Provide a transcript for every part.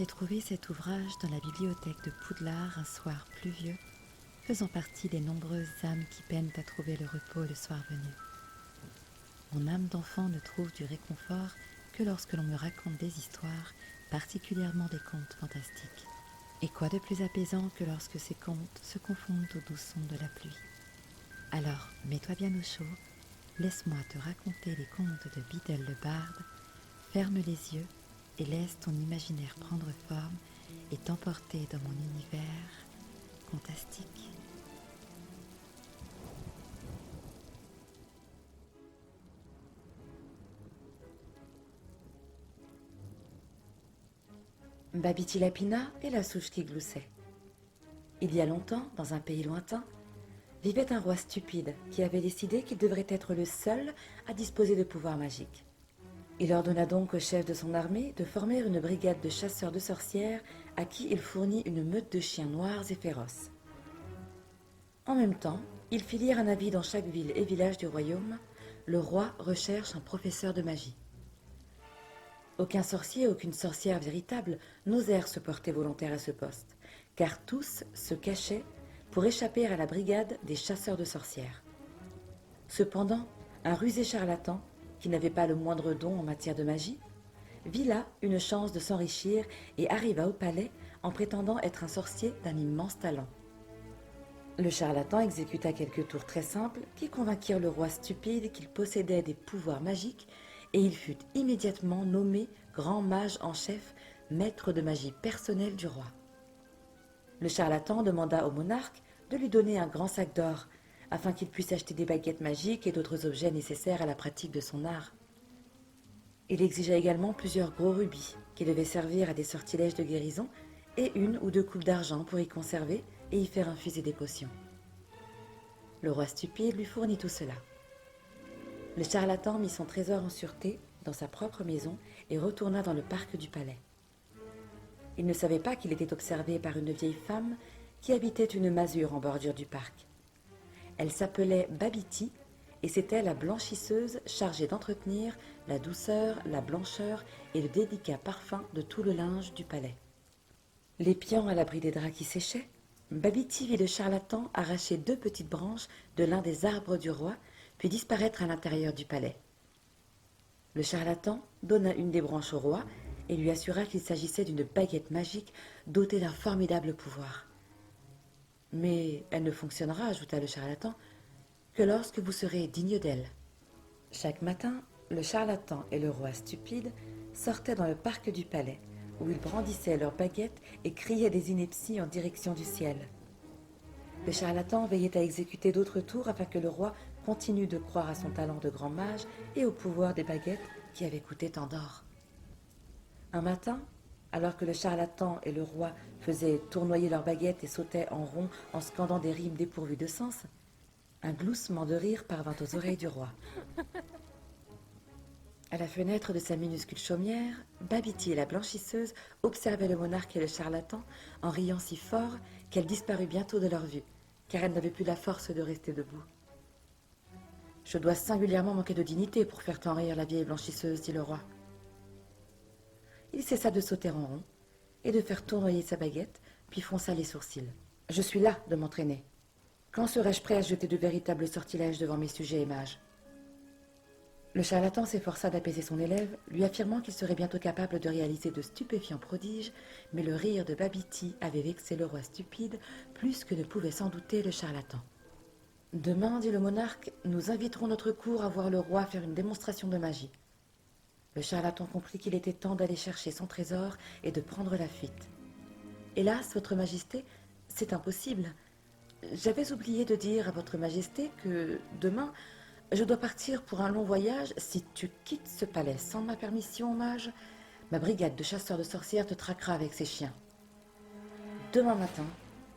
J'ai trouvé cet ouvrage dans la bibliothèque de Poudlard un soir pluvieux, faisant partie des nombreuses âmes qui peinent à trouver le repos le soir venu. Mon âme d'enfant ne trouve du réconfort que lorsque l'on me raconte des histoires, particulièrement des contes fantastiques. Et quoi de plus apaisant que lorsque ces contes se confondent au doux son de la pluie. Alors, mets-toi bien au chaud, laisse-moi te raconter les contes de Biddle le barde, ferme les yeux et laisse ton imaginaire prendre forme et t'emporter dans mon univers fantastique. Babiti Lapina et la souche qui gloussait. Il y a longtemps, dans un pays lointain, vivait un roi stupide qui avait décidé qu'il devrait être le seul à disposer de pouvoirs magiques. Il ordonna donc au chef de son armée de former une brigade de chasseurs de sorcières à qui il fournit une meute de chiens noirs et féroces. En même temps, il fit lire un avis dans chaque ville et village du royaume. Le roi recherche un professeur de magie. Aucun sorcier, aucune sorcière véritable n'osèrent se porter volontaire à ce poste, car tous se cachaient pour échapper à la brigade des chasseurs de sorcières. Cependant, un rusé charlatan, qui n'avait pas le moindre don en matière de magie, vit là une chance de s'enrichir et arriva au palais en prétendant être un sorcier d'un immense talent. Le charlatan exécuta quelques tours très simples qui convainquirent le roi stupide qu'il possédait des pouvoirs magiques et il fut immédiatement nommé grand mage en chef, maître de magie personnel du roi. Le charlatan demanda au monarque de lui donner un grand sac d'or afin qu'il puisse acheter des baguettes magiques et d'autres objets nécessaires à la pratique de son art. Il exigea également plusieurs gros rubis qui devaient servir à des sortilèges de guérison et 1 ou 2 coupes d'argent pour y conserver et y faire infuser des potions. Le roi stupide lui fournit tout cela. Le charlatan mit son trésor en sûreté dans sa propre maison et retourna dans le parc du palais. Il ne savait pas qu'il était observé par une vieille femme qui habitait une masure en bordure du parc. Elle s'appelait Babiti et c'était la blanchisseuse chargée d'entretenir la douceur, la blancheur et le délicat parfum de tout le linge du palais. L'épiant à l'abri des draps qui séchaient, Babiti vit le charlatan arracher 2 petites branches de l'un des arbres du roi puis disparaître à l'intérieur du palais. Le charlatan donna une des branches au roi et lui assura qu'il s'agissait d'une baguette magique dotée d'un formidable pouvoir. « Mais elle ne fonctionnera, ajouta le charlatan, que lorsque vous serez digne d'elle. » Chaque matin, le charlatan et le roi stupide sortaient dans le parc du palais, où ils brandissaient leurs baguettes et criaient des inepties en direction du ciel. Le charlatan veillait à exécuter d'autres tours afin que le roi continue de croire à son talent de grand mage et au pouvoir des baguettes qui avaient coûté tant d'or. Un matin, alors que le charlatan et le roi faisaient tournoyer leurs baguettes et sautaient en rond en scandant des rimes dépourvues de sens, un gloussement de rire parvint aux oreilles du roi. À la fenêtre de sa minuscule chaumière, Babiti et la blanchisseuse observaient le monarque et le charlatan en riant si fort qu'elle disparut bientôt de leur vue, car elle n'avait plus la force de rester debout. « Je dois singulièrement manquer de dignité pour faire tant rire la vieille blanchisseuse, dit le roi. Il cessa de sauter en rond et de faire tournoyer sa baguette, puis fronça les sourcils. « Je suis là de m'entraîner. Quand serai-je prêt à jeter de véritables sortilèges devant mes sujets et mages ?» Le charlatan s'efforça d'apaiser son élève, lui affirmant qu'il serait bientôt capable de réaliser de stupéfiants prodiges, mais le rire de Babiti avait vexé le roi stupide plus que ne pouvait s'en douter le charlatan. « Demain, dit le monarque, nous inviterons notre cour à voir le roi faire une démonstration de magie. » Le charlatan comprit qu'il était temps d'aller chercher son trésor et de prendre la fuite. « Hélas, votre majesté, c'est impossible. J'avais oublié de dire à votre majesté que demain, je dois partir pour un long voyage. Si tu quittes ce palais sans ma permission, mage, ma brigade de chasseurs de sorcières te traquera avec ses chiens. Demain matin,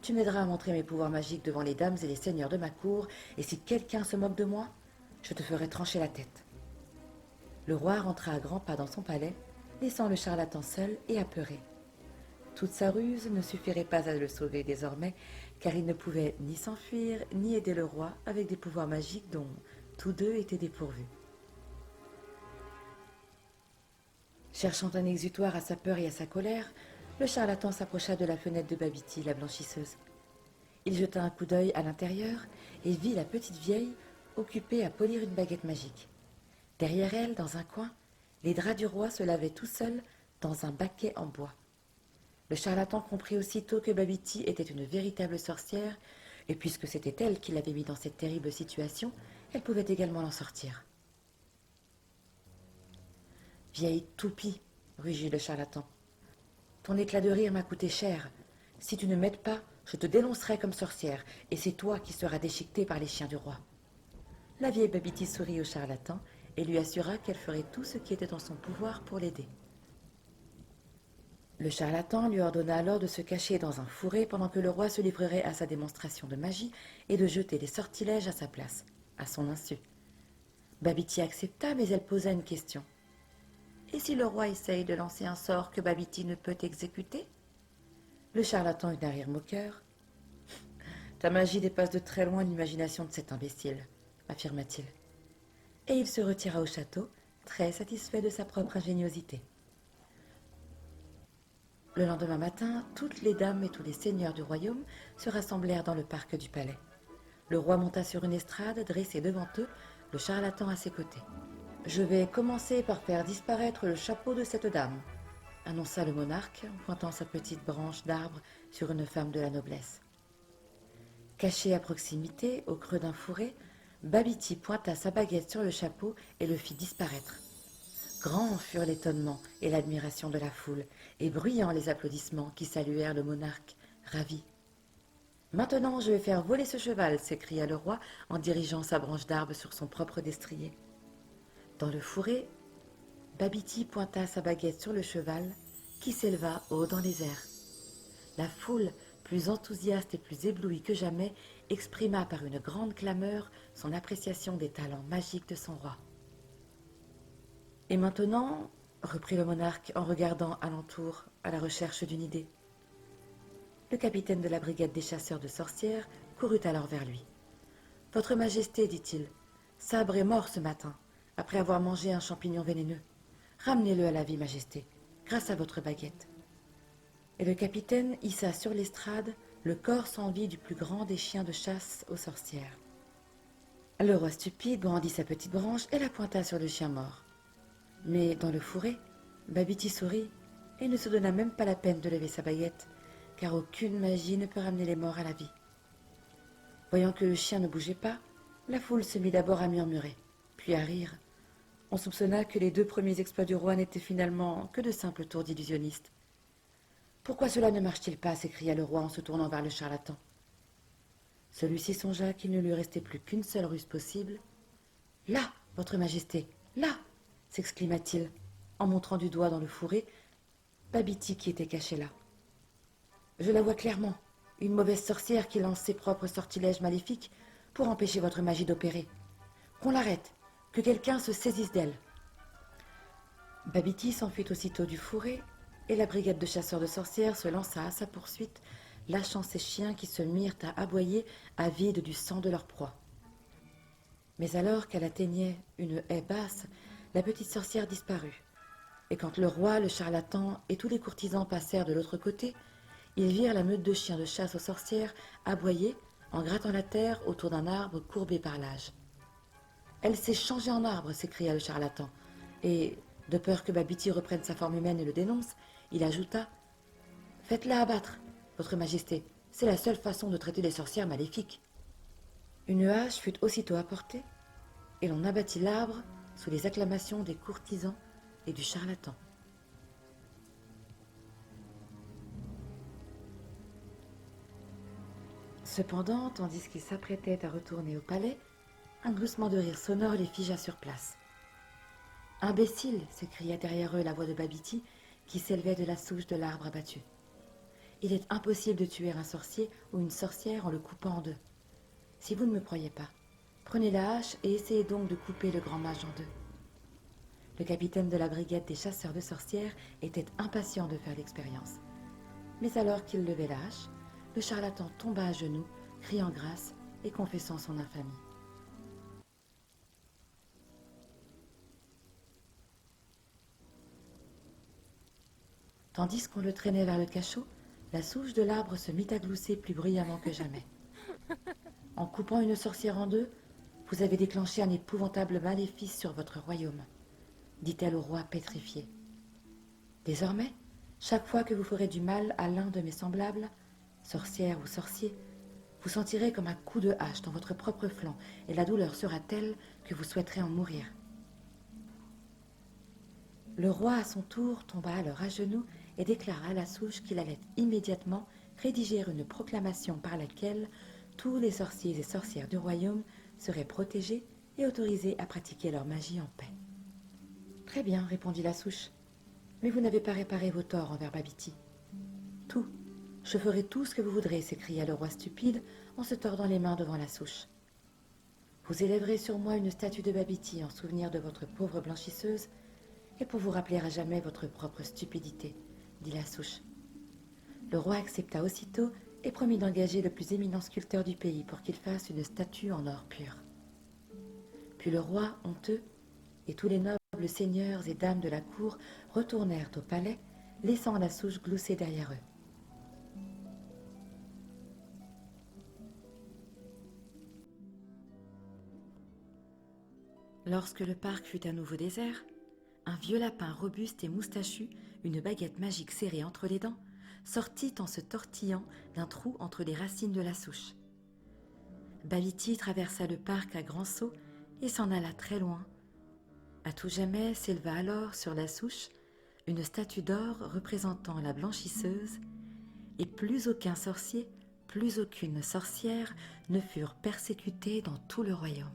tu m'aideras à montrer mes pouvoirs magiques devant les dames et les seigneurs de ma cour, et si quelqu'un se moque de moi, je te ferai trancher la tête. » Le roi rentra à grands pas dans son palais, laissant le charlatan seul et apeuré. Toute sa ruse ne suffirait pas à le sauver désormais, car il ne pouvait ni s'enfuir, ni aider le roi avec des pouvoirs magiques dont tous deux étaient dépourvus. Cherchant un exutoire à sa peur et à sa colère, Le charlatan s'approcha de la fenêtre de Babiti, la blanchisseuse. Il jeta un coup d'œil à l'intérieur et vit la petite vieille occupée à polir une baguette magique. Derrière elle, dans un coin, les draps du roi se lavaient tout seuls dans un baquet en bois. Le charlatan comprit aussitôt que Babiti était une véritable sorcière, et puisque c'était elle qui l'avait mis dans cette terrible situation, elle pouvait également l'en sortir. « Vieille toupie, rugit le charlatan, ton éclat de rire m'a coûté cher. Si tu ne m'aides pas, je te dénoncerai comme sorcière, et c'est toi qui seras déchiquetée par les chiens du roi. » La vieille Babiti sourit au charlatan et lui assura qu'elle ferait tout ce qui était en son pouvoir pour l'aider. Le charlatan lui ordonna alors de se cacher dans un fourré pendant que le roi se livrerait à sa démonstration de magie et de jeter des sortilèges à sa place, à son insu. Babiti accepta, mais elle posa une question. « Et si le roi essaye de lancer un sort que Babiti ne peut exécuter ?» Le charlatan eut un rire moqueur. « Ta magie dépasse de très loin l'imagination de cet imbécile, » affirma-t-il. Et il se retira au château, très satisfait de sa propre ingéniosité. Le lendemain matin, toutes les dames et tous les seigneurs du royaume se rassemblèrent dans le parc du palais. Le roi monta sur une estrade, dressé devant eux, le charlatan à ses côtés. « Je vais commencer par faire disparaître le chapeau de cette dame, » annonça le monarque en pointant sa petite branche d'arbre sur une femme de la noblesse. Caché à proximité, au creux d'un fourré, Babiti pointa sa baguette sur le chapeau et le fit disparaître. Grands furent l'étonnement et l'admiration de la foule, et bruyants les applaudissements qui saluèrent le monarque, ravi. « Maintenant, je vais faire voler ce cheval !» s'écria le roi en dirigeant sa branche d'arbre sur son propre destrier. Dans le fourré, Babiti pointa sa baguette sur le cheval, qui s'éleva haut dans les airs. La foule, plus enthousiaste et plus éblouie que jamais, exprima par une grande clameur son appréciation des talents magiques de son roi. « Et maintenant, reprit le monarque en regardant alentour à la recherche d'une idée. Le capitaine de la brigade des chasseurs de sorcières courut alors vers lui. « Votre Majesté, dit-il, Sabre est mort ce matin, après avoir mangé un champignon vénéneux. Ramenez-le à la vie, Majesté, grâce à votre baguette. » Et le capitaine hissa sur l'estrade le corps sans vie du plus grand des chiens de chasse aux sorcières. Le roi stupide brandit sa petite branche et la pointa sur le chien mort. Mais dans le fourré, Babiti sourit et ne se donna même pas la peine de lever sa baguette, car aucune magie ne peut ramener les morts à la vie. Voyant que le chien ne bougeait pas, la foule se mit d'abord à murmurer, puis à rire. On soupçonna que les 2 premiers exploits du roi n'étaient finalement que de simples tours d'illusionnistes. « Pourquoi cela ne marche-t-il pas » s'écria le roi en se tournant vers le charlatan. Celui-ci songea qu'il ne lui restait plus qu'une seule ruse possible. « Là, votre Majesté, là !» s'exclama-t-il, en montrant du doigt dans le fourré Babiti qui était cachée là. « Je la vois clairement, une mauvaise sorcière qui lance ses propres sortilèges maléfiques pour empêcher votre magie d'opérer. Qu'on l'arrête, que quelqu'un se saisisse d'elle. » Babiti s'enfuit aussitôt du fourré, et la brigade de chasseurs de sorcières se lança à sa poursuite, lâchant ses chiens qui se mirent à aboyer, avides du sang de leur proie. Mais alors qu'elle atteignait une haie basse, la petite sorcière disparut. Et quand le roi, le charlatan et tous les courtisans passèrent de l'autre côté, ils virent la meute de chiens de chasse aux sorcières aboyer en grattant la terre autour d'un arbre courbé par l'âge. « Elle s'est changée en arbre !» s'écria le charlatan, et, de peur que Babiti reprenne sa forme humaine et le dénonce, il ajouta « Faites-la abattre, votre Majesté, c'est la seule façon de traiter les sorcières maléfiques. » Une hache fut aussitôt apportée, et l'on abattit l'arbre sous les acclamations des courtisans et du charlatan. Cependant, tandis qu'ils s'apprêtaient à retourner au palais, un gloussement de rire sonore les figea sur place. « Imbécile !» s'écria derrière eux la voix de Babiti, qui s'élevait de la souche de l'arbre abattu. « Il est impossible de tuer un sorcier ou une sorcière en le coupant en 2. Si vous ne me croyez pas, prenez la hache et essayez donc de couper le grand mage en 2. » Le capitaine de la brigade des chasseurs de sorcières était impatient de faire l'expérience. Mais alors qu'il levait la hache, le charlatan tomba à genoux, criant grâce et confessant son infamie. Tandis qu'on le traînait vers le cachot, la souche de l'arbre se mit à glousser plus bruyamment que jamais. En coupant une sorcière en deux, vous avez déclenché un épouvantable maléfice sur votre royaume, dit-elle au roi pétrifié. Désormais, chaque fois que vous ferez du mal à l'un de mes semblables, sorcière ou sorcier, vous sentirez comme un coup de hache dans votre propre flanc, et la douleur sera telle que vous souhaiterez en mourir. Le roi, à son tour, tomba alors à genoux et déclara à la souche qu'il allait immédiatement rédiger une proclamation par laquelle tous les sorciers et sorcières du royaume seraient protégés et autorisés à pratiquer leur magie en paix. « Très bien, répondit la souche, mais vous n'avez pas réparé vos torts envers Babiti. »« Tout, je ferai tout ce que vous voudrez, s'écria le roi stupide en se tordant les mains devant la souche. Vous élèverez sur moi une statue de Babiti en souvenir de votre pauvre blanchisseuse et pour vous rappeler à jamais votre propre stupidité, dit la souche. Le roi accepta aussitôt et promit d'engager le plus éminent sculpteur du pays pour qu'il fasse une statue en or pur. Puis le roi, honteux, et tous les nobles seigneurs et dames de la cour retournèrent au palais, laissant la souche glousser derrière eux. Lorsque le parc fut à nouveau désert, un vieux lapin robuste et moustachu, une baguette magique serrée entre les dents, sortit en se tortillant d'un trou entre les racines de la souche. Babiti traversa le parc à grands sauts et s'en alla très loin. À tout jamais s'éleva alors sur la souche une statue d'or représentant la blanchisseuse, et plus aucun sorcier, plus aucune sorcière ne furent persécutés dans tout le royaume.